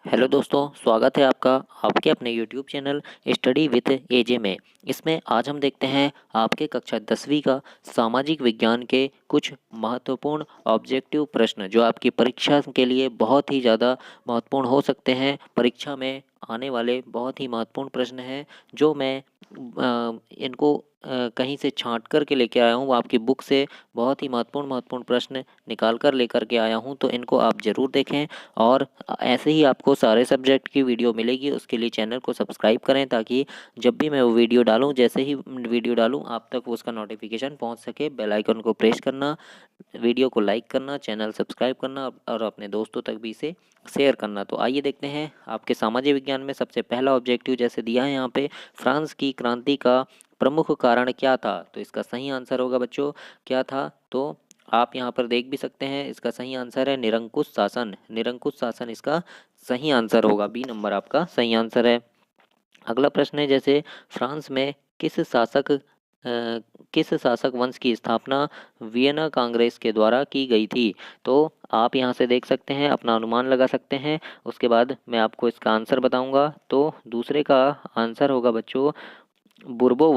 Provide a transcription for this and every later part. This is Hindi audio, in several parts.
हेलो दोस्तों, स्वागत है आपका आपके अपने यूट्यूब चैनल स्टडी विद एजे में। इसमें आज हम देखते हैं आपके कक्षा 10वीं का सामाजिक विज्ञान के कुछ महत्वपूर्ण ऑब्जेक्टिव प्रश्न जो आपकी परीक्षा के लिए बहुत ही ज़्यादा महत्वपूर्ण हो सकते हैं। परीक्षा में आने वाले बहुत ही महत्वपूर्ण प्रश्न हैं जो मैं इनको कहीं से छांट कर के लेके आया हूँ। आपकी बुक से बहुत ही महत्वपूर्ण प्रश्न निकाल कर लेकर के आया हूँ, तो इनको आप ज़रूर देखें। और ऐसे ही आपको सारे सब्जेक्ट की वीडियो मिलेगी, उसके लिए चैनल को सब्सक्राइब करें ताकि जब भी मैं वो वीडियो डालूं, जैसे ही वीडियो डालूं आप तक उसका नोटिफिकेशन पहुंच सके। बेल आइकन को प्रेस करना, वीडियो को लाइक करना, चैनल सब्सक्राइब करना और अपने दोस्तों तक भी इसे शेयर करना। तो आइए देखते हैं आपके सामाजिक विज्ञान में सबसे पहला ऑब्जेक्टिव जैसे दिया है यहाँ पे, फ्रांस की क्रांति का प्रमुख कारण क्या था। तो इसका सही आंसर होगा बच्चों क्या था, तो आप यहाँ पर देख भी सकते हैं। इसका सही आंसर है निरंकुश शासन। निरंकुश शासन इसका सही आंसर होगा। बी नंबर आपका सही आंसर है। अगला प्रश्न है जैसे फ्रांस में किस शासक वंश की स्थापना वियना कांग्रेस के द्वारा की गई थी। तो आप यहाँ से देख सकते हैं, अपना अनुमान लगा सकते हैं। उसके बाद मैं आपको इसका आंसर बताऊंगा। तो दूसरे का आंसर होगा बच्चों बुर्बो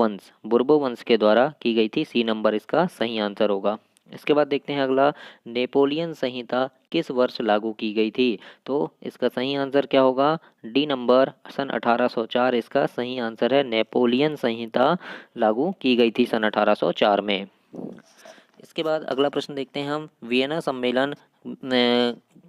वंश के द्वारा की गई थी। सी नंबर इसका सही आंसर होगा। इसके बाद देखते हैं अगला, नेपोलियन संहिता किस वर्ष लागू की गई थी। तो इसका सही आंसर क्या होगा, डी नंबर सन 1804 इसका सही आंसर है। नेपोलियन संहिता लागू की गई थी सन 1804 में। इसके बाद अगला प्रश्न देखते हैं हम, वियना सम्मेलन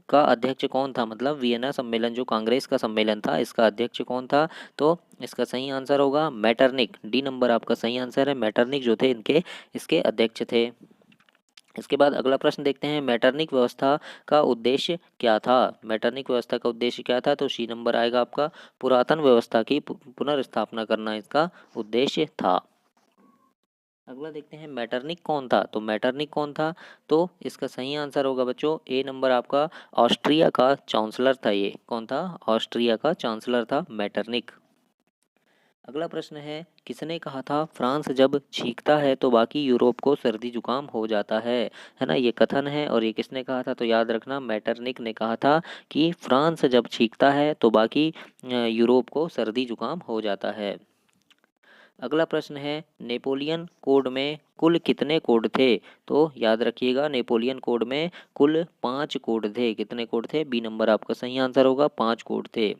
का अध्यक्ष कौन था। मतलब वियना सम्मेलन जो कांग्रेस का सम्मेलन था, इसका अध्यक्ष कौन था। तो इसका सही आंसर होगा मैटरनिक। डी नंबर आपका सही आंसर है। मैटरनिक जो थे इनके इसके अध्यक्ष थे। इसके बाद अगला प्रश्न देखते हैं, मैटरनिक व्यवस्था का उद्देश्य क्या था। मैटरनिक व्यवस्था का उद्देश्य क्या था। तो सी नंबर आएगा आपका, पुरातन व्यवस्था की पुनर्स्थापना करना इसका उद्देश्य था। अगला देखते हैं, मैटरनिक कौन था। तो मैटरनिक कौन था, तो इसका सही आंसर होगा बच्चों ए नंबर आपका, ऑस्ट्रिया का चांसलर था। ये कौन था, ऑस्ट्रिया का चांसलर था मैटरनिक। अगला प्रश्न है, किसने कहा था फ्रांस जब छींकता है तो बाकी यूरोप को सर्दी जुकाम हो जाता है ना। ये कथन है और ये किसने कहा था। तो याद रखना, मैटरनिक ने कहा था कि फ्रांस जब छींकता है तो बाकी यूरोप को सर्दी जुकाम हो जाता है। अगला प्रश्न है, नेपोलियन कोड में कुल कितने कोड थे। तो याद रखिएगा, नेपोलियन कोड में कुल 5 कोड थे। कितने कोड थे, बी नंबर आपका सही आंसर होगा, 5 कोड थे।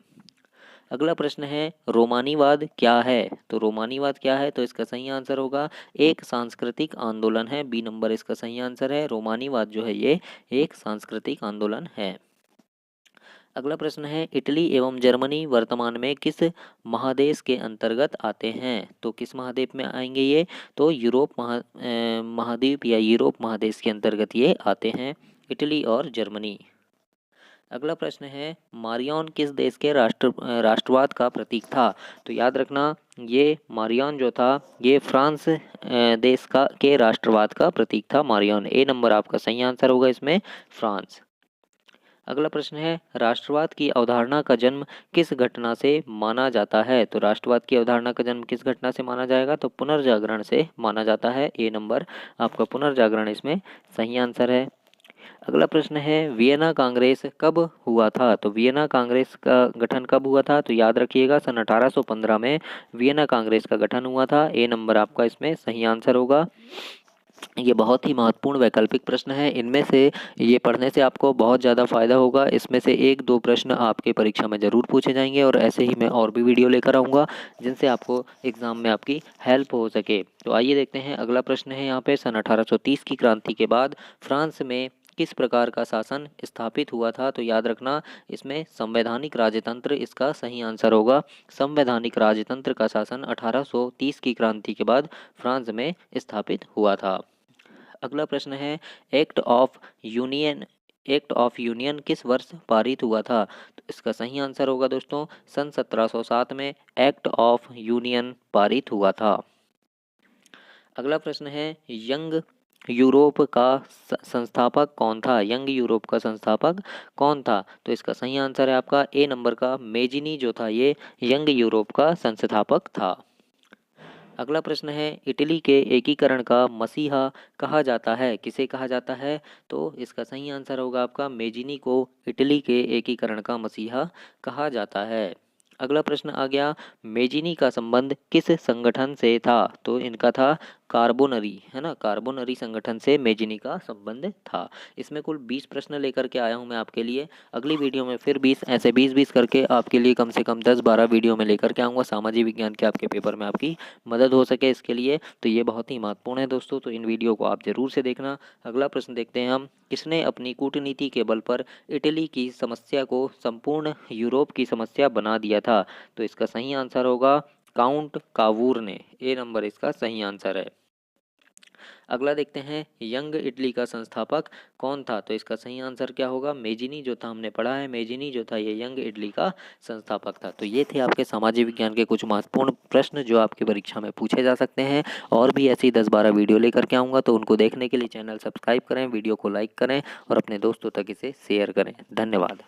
अगला प्रश्न है, रोमानीवाद क्या है। तो रोमानीवाद क्या है, तो इसका सही आंसर होगा एक सांस्कृतिक आंदोलन है। बी नंबर इसका सही आंसर है। रोमानीवाद जो है ये एक सांस्कृतिक आंदोलन है। अगला प्रश्न है, इटली एवं जर्मनी वर्तमान में किस महादेश के अंतर्गत आते हैं। तो किस महाद्वीप में आएंगे ये, तो महाद्वीप या यूरोप महादेश के अंतर्गत ये आते हैं, इटली और जर्मनी। अगला प्रश्न है, मारियन किस देश के राष्ट्रवाद का प्रतीक था। तो याद रखना, ये मारियन जो था ये फ्रांस देश का के राष्ट्रवाद का प्रतीक था मारियन। ए नंबर आपका सही आंसर होगा इसमें, फ्रांस। अगला प्रश्न है, राष्ट्रवाद की अवधारणा का जन्म किस घटना से माना जाता है। तो राष्ट्रवाद की अवधारणा का जन्म किस घटना से माना जाएगा, तो पुनर्जागरण से माना जाता है। ए नंबर आपका पुनर्जागरण इसमें सही आंसर है। अगला प्रश्न है, वियना कांग्रेस कब हुआ था। तो वियना कांग्रेस का गठन कब हुआ था। तो याद रखिएगा, सन 1815 में वियना कांग्रेस का गठन हुआ था। ए नंबर आपका इसमें सही आंसर होगा। ये बहुत ही महत्वपूर्ण वैकल्पिक प्रश्न है। इनमें से ये पढ़ने से आपको बहुत ज़्यादा फायदा होगा। इसमें से 1-2 प्रश्न आपके परीक्षा में ज़रूर पूछे जाएंगे और ऐसे ही मैं और भी वीडियो लेकर आऊँगा जिनसे आपको एग्ज़ाम में आपकी हेल्प हो सके। तो आइए देखते हैं, अगला प्रश्न है यहाँ पे, सन 1830 की क्रांति के बाद फ्रांस में किस प्रकार का शासन स्थापित हुआ था। तो याद रखना, इसमें संवैधानिक राजतंत्र इसका सही आंसर होगा। संवैधानिक राजतंत्र का शासन 1830 की क्रांति के बाद फ्रांस में स्थापित हुआ था। अगला प्रश्न है, act of union act of union किस वर्ष पारित हुआ था। तो इसका सही आंसर होगा दोस्तों, सन 1707 में एक्ट ऑफ यूनियन पारित हुआ था। अगला प्रश्न है, यंग यूरोप का संस्थापक कौन था। यंग यूरोप का संस्थापक कौन था। तो इसका सही आंसर है आपका ए नंबर का, मेजिनी जो था ये यंग यूरोप का संस्थापक था। अगला प्रश्न है, इटली के एकीकरण का मसीहा कहा जाता है, किसे कहा जाता है? तो इसका सही आंसर होगा आपका मेजिनी को इटली के एकीकरण का मसीहा कहा जाता है। अगला प्रश्न आ गया, मेजिनी का संबंध किस संगठन से था? तो इनका था कार्बोनरी, है ना, कार्बोनरी संगठन से मेजिनी का संबंध था। इसमें कुल 20 प्रश्न लेकर के आया हूँ मैं आपके लिए। अगली वीडियो में फिर 20 ऐसे 20-20 करके आपके लिए कम से कम 10-12 वीडियो में लेकर के आऊँगा, सामाजिक विज्ञान के आपके पेपर में आपकी मदद हो सके इसके लिए। तो ये बहुत ही महत्वपूर्ण है दोस्तों, तो इन वीडियो को आप ज़रूर से देखना। अगला प्रश्न देखते हैं हम, किसने अपनी कूटनीति के बल पर इटली की समस्या को संपूर्ण यूरोप की समस्या बना दिया था? तो इसका सही आंसर होगा काउंट कावूर ने। ए नंबर इसका सही आंसर है। अगला देखते हैं, यंग इटली का संस्थापक कौन था? तो इसका सही आंसर क्या होगा? मेजिनी जो था, हमने पढ़ा है मेजिनी जो था ये यंग इटली का संस्थापक था। तो ये थे आपके सामाजिक विज्ञान के कुछ महत्वपूर्ण प्रश्न जो आपकी परीक्षा में पूछे जा सकते हैं। और भी ऐसी 10-12 वीडियो लेकर के आऊँगा, तो उनको देखने के लिए चैनल सब्सक्राइब करें, वीडियो को लाइक करें और अपने दोस्तों तक इसे शेयर करें। धन्यवाद।